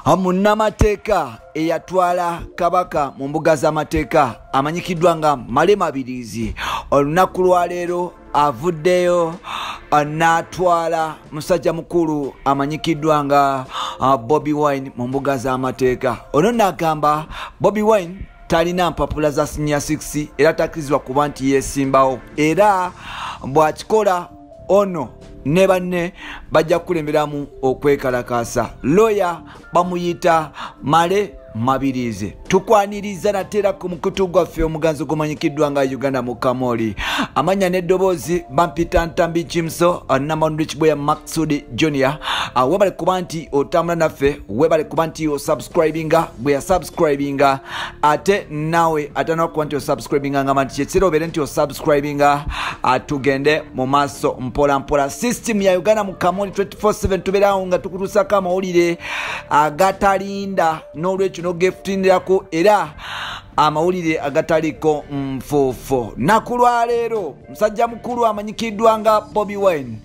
Munnamateeka eyatwala kabaka mu mbuga z'amateeka amanyikiddwa nga Male Mabirizi olunaku lwaleero avuddeyo n'atwala musajja mukulu amanyikiddwa nga Bobi Wine mu mbuga z'amateeka. Ono n'agamba Bobi Wine talina mpapula za senior 6 era takkirizibwa kuba nti yeesimbawo, era bw'akikola ono ne banne bajja kulemberamu okwekalakaasa. Lawyer bamuyita Male Mabirizi. Tukwaniriza natera ku mukutu gwaffe omuganzo gumanyikiddwa nga Uganda mu Kamoli. Amanya n'eddoboozi bampita Ntambi Jimso Namandu Kiboya Maxudi Junior. Webale kuba nti otambula naffe, webale kuba nti osubscribinga, bwe yasubscribinga ate nawe atana kuba nti osubscribinga nga manti kyekiro obeere nti osubscribinga tugende mu maaso mpola mpola. System ya Uganda mu Kamoli 24/7 tubeerawo nga tukutuusako amawulire agatalinda n'olwekyo nogefutindirako era amawulire agataliko nfuufu. Naku lwaleero musajja mukulu amanyikiddwa nga Bobi Wine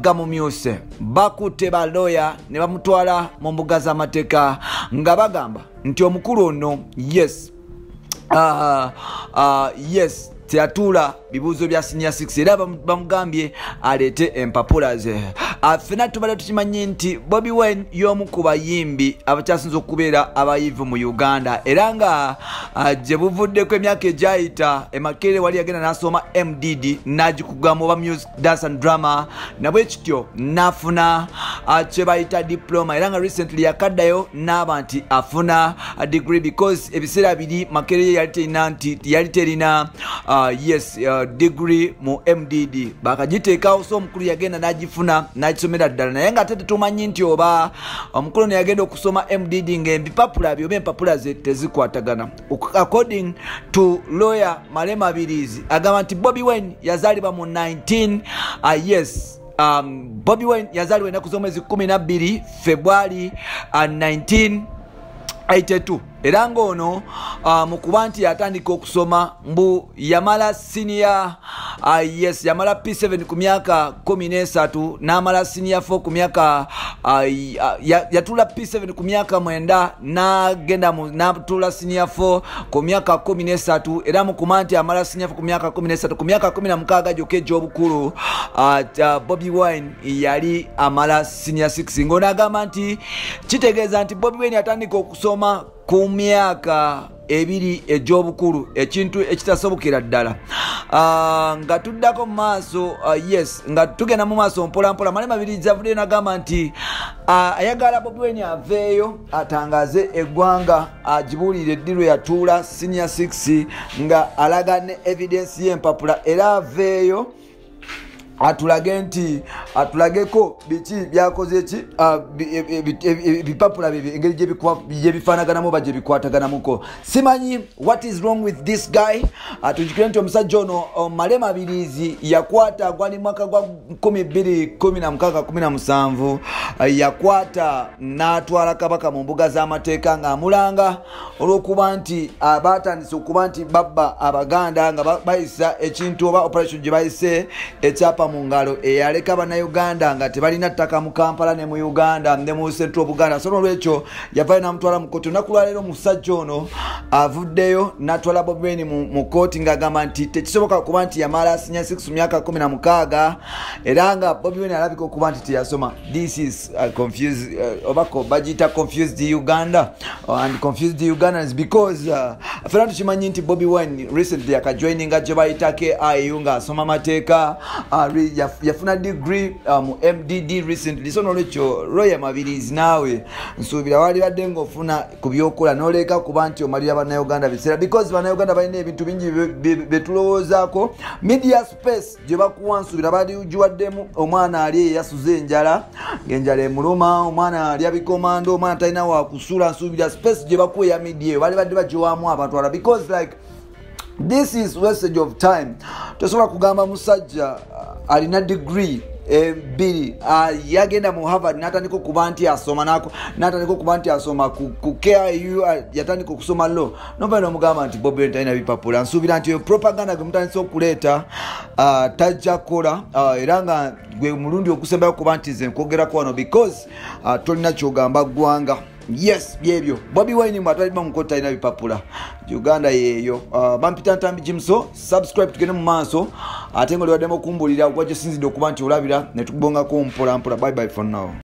gamumyuse bakutte baloya ne bamutwala mu mbuga z'amateeka nga bagamba nti omukulu ono yes teyatuula bibuuzo bya senior 6 era bamugambye aleete empapula ze. Ffenna tubadde tukimanyi nti Bobi Wine y'omu ku bayimbi abakyasinze okubeera abayivu mu Uganda era nga gye buvuddeko emyaka egyayita Makerere wali yagenda n'asoma MDD n'agikugamu oba music dance and drama nabwe kityo n'afuna kye bayita diploma era nga recently yakaddayo n'aba nti afuna degree because ebiseera biri Makerere yali terina degree mu MDD bakagiteekawo, so omukulu yagenda n'agifuna n'agisomera ddala naye nga ate tetumanyi nti oba omukulu ne yagenda okusoma MDD ng'ebipapula bye oba empapula ze tezikwatagana. According to lawyer Male Mabirizi agamba nti Bobi Wine yazaalibwa mu 19 Bobi Wine yazaalibwa ennaku z'omwezi 12 February 1982 era ng'ono mu kuba nti yatandika okusoma mbu yamala senior yamala P7 ku myaka 13 n'amala senior 4 ku myaka yatula P7 ku myaka 9 n'agenda n'atula senior 4 ku myaka 13 era mu kuba nti amala senior 4 ku myaka 13 ku myaka 16 gyokka egy'obukulu Bobi Wine yali amala senior 6 ng'ono agamba nti kitegeeza nti Bobi Wine yatandika okusoma ku myaka ebiri egy'obukulu, ekintu ekitasobokera ddala. Nga tuddako mu maaso nga tugenda mu maaso mpola mpola, Male Mabirizi avuddeyo n'agamba nti ayagala Bobi Wine aveeyo atangaze eggwanga agibuulire ddi lwe yatuula senior 6 nga alaga ne evidence y'empapula era aveeyo atulageko biki byakoze ki bipapula bibi engeri gye bifaanaganamu oba gye bikwataganamuko. Simanyi what is wrong with this guy. Tujjukire nti omusajja ono Male Mabirizi yakwata gwali mwaka gwa 2016-17 yakwata n'atwala kabaka mu mbuga z'amateeka ng'amulanga olw'okuba nti abatandise okuba nti babba Abaganda nga bayisa ekintu oba operation gye bayise ekyapa mu ngalo eyaleka bannayuganda nga tebalina ttaka mu Kampala ne mu Uganda ne mu Central Buganda. So n'olwekyo yavayo n'amutwala mu kooti. Olunaku lwaleero omusajja ono avuddeyo n'atwala Bobi Wine mu kooti ng'agamba nti tekisoboka kuba nti yamala senior 6 myaka 16 era nga Bobi Wine alabika okuba nti teyasoma. This is confused obako bagita confused Uganda and confused Ugandans because ffenna tukimanyi nti Bobi Wine recently akajoininga gye bayita KIU ng'asoma amateeka yafuna degree mu MDD recently. So n'olwekyo lawyer Mabirizi naawe nsuubira wali badde ng'ofuna ku byokola n'oleka kuba nti omalira bannayuganda biseera because bannayuganda balina ebintu bingi betulowoozaako. Media space gye bakuwa nsuubira bali ugiwaddemu omwana ali eyasuze enjala ng'enjala emuluma, omwana ali abikomando, omwana talina wakusula. Nsuubira space gye bakuwa eya media eyo bali badde bagiwaamu abatwala because like this is wastage of time. Tosobola kugamba musajja alina degree biri yagenda mu Harvard n'atandika okuba nti asoma n'atandika okuba nti asoma ku KIU yatandika okusoma law n'ovayo n'omugamba nti Bobi Wine talina bipapula. Nsuubira nti propaganda gwe mutandise okuleeta tajja kukola era nga gwe mulundi okusembayo okuba nti ze nkwogerako wano because tolina kyogamba ggwanga. yes byebyo Bobi Wine mwatwalibwa mukota ina bipapula Uganda yeyo bampita ntambi Jimso subscribe tugende mu maaso ate ngo liwademo kumbulira gwaje sinzidde okuba nti olabira ne tubongako mpola mpola bye bye for now